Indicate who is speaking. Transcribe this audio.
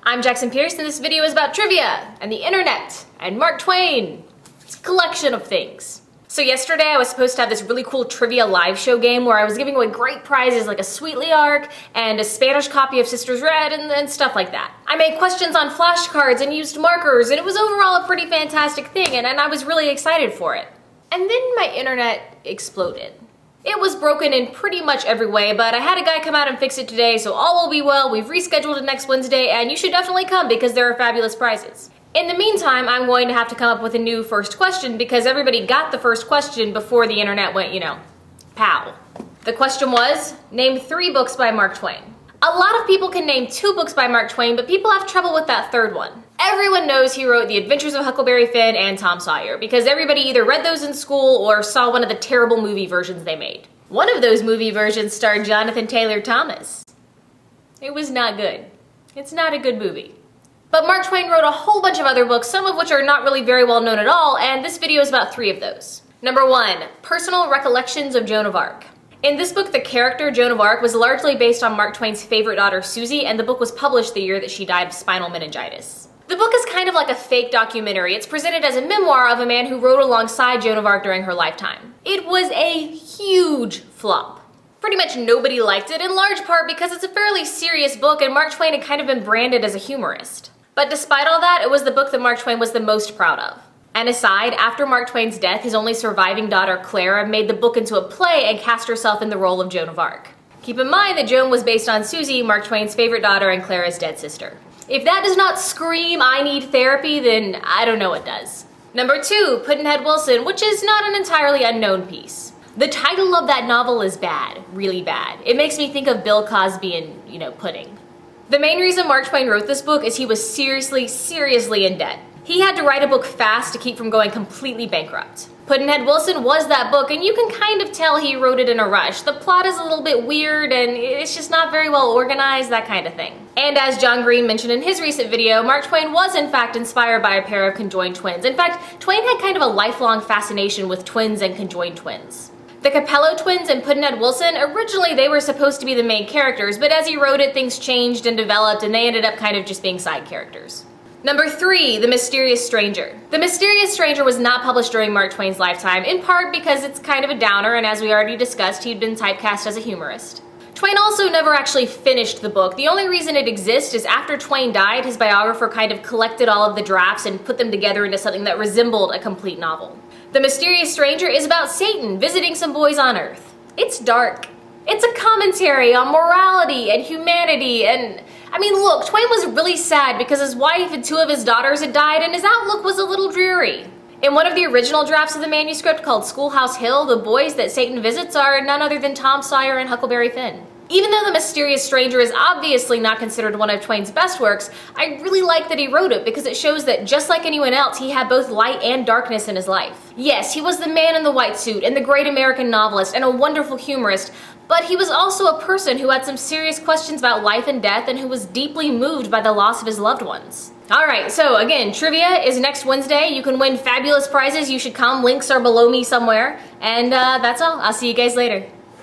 Speaker 1: I'm Jackson Pearce, and this video is about trivia, and the internet, and Mark Twain. It's a collection of things. So yesterday I was supposed to have this really cool trivia live show game where I was giving away great prizes like a Sweetly Arc and a Spanish copy of Sisters Red and stuff like that. I made questions on flashcards and used markers, and it was overall a pretty fantastic thing, and I was really excited for it. And then my internet exploded. It was broken in pretty much every way, but I had a guy come out and fix it today, so all will be well. We've rescheduled it next Wednesday, and you should definitely come because there are fabulous prizes. In the meantime, I'm going to have to come up with a new first question because everybody got the first question before the internet went, pow. The question was, name 3 books by Mark Twain. A lot of people can name 2 books by Mark Twain, but people have trouble with that third one. Everyone knows he wrote The Adventures of Huckleberry Finn and Tom Sawyer because everybody either read those in school or saw one of the terrible movie versions they made. One of those movie versions starred Jonathan Taylor Thomas. It was not good. It's not a good movie. But Mark Twain wrote a whole bunch of other books, some of which are not really very well known at all, and this video is about 3 of those. Number 1, Personal Recollections of Joan of Arc. In this book, the character Joan of Arc was largely based on Mark Twain's favorite daughter, Susie, and the book was published the year that she died of spinal meningitis. The book is kind of like a fake documentary. It's presented as a memoir of a man who rode alongside Joan of Arc during her lifetime. It was a huge flop. Pretty much nobody liked it, in large part because it's a fairly serious book and Mark Twain had kind of been branded as a humorist. But despite all that, it was the book that Mark Twain was the most proud of. And aside, after Mark Twain's death, his only surviving daughter, Clara, made the book into a play and cast herself in the role of Joan of Arc. Keep in mind that Joan was based on Susie, Mark Twain's favorite daughter and Clara's dead sister. If that does not scream, I need therapy, then I don't know what does. Number 2, Pudd'nhead Wilson, which is not an entirely unknown piece. The title of that novel is bad, really bad. It makes me think of Bill Cosby and, pudding. The main reason Mark Twain wrote this book is he was seriously in debt. He had to write a book fast to keep from going completely bankrupt. Pudd'nhead Wilson was that book, and you can kind of tell he wrote it in a rush. The plot is a little bit weird, and it's just not very well organized, that kind of thing. And as John Green mentioned in his recent video, Mark Twain was in fact inspired by a pair of conjoined twins. In fact, Twain had kind of a lifelong fascination with twins and conjoined twins. The Capello twins and Pudd'nhead Wilson, originally they were supposed to be the main characters, but as he wrote it, things changed and developed, and they ended up kind of just being side characters. Number 3, The Mysterious Stranger. The Mysterious Stranger was not published during Mark Twain's lifetime, in part because it's kind of a downer, and as we already discussed, he'd been typecast as a humorist. Twain also never actually finished the book. The only reason it exists is after Twain died, his biographer kind of collected all of the drafts and put them together into something that resembled a complete novel. The Mysterious Stranger is about Satan visiting some boys on Earth. It's dark. It's a commentary on morality and humanity and look, Twain was really sad because his wife and 2 of his daughters had died and his outlook was a little dreary. In one of the original drafts of the manuscript called Schoolhouse Hill, the boys that Satan visits are none other than Tom Sawyer and Huckleberry Finn. Even though The Mysterious Stranger is obviously not considered one of Twain's best works, I really like that he wrote it because it shows that just like anyone else, he had both light and darkness in his life. Yes, he was the man in the white suit and the great American novelist and a wonderful humorist, but he was also a person who had some serious questions about life and death and who was deeply moved by the loss of his loved ones. Alright, so again, trivia is next Wednesday. You can win fabulous prizes. You should come. Links are below me somewhere. And that's all. I'll see you guys later.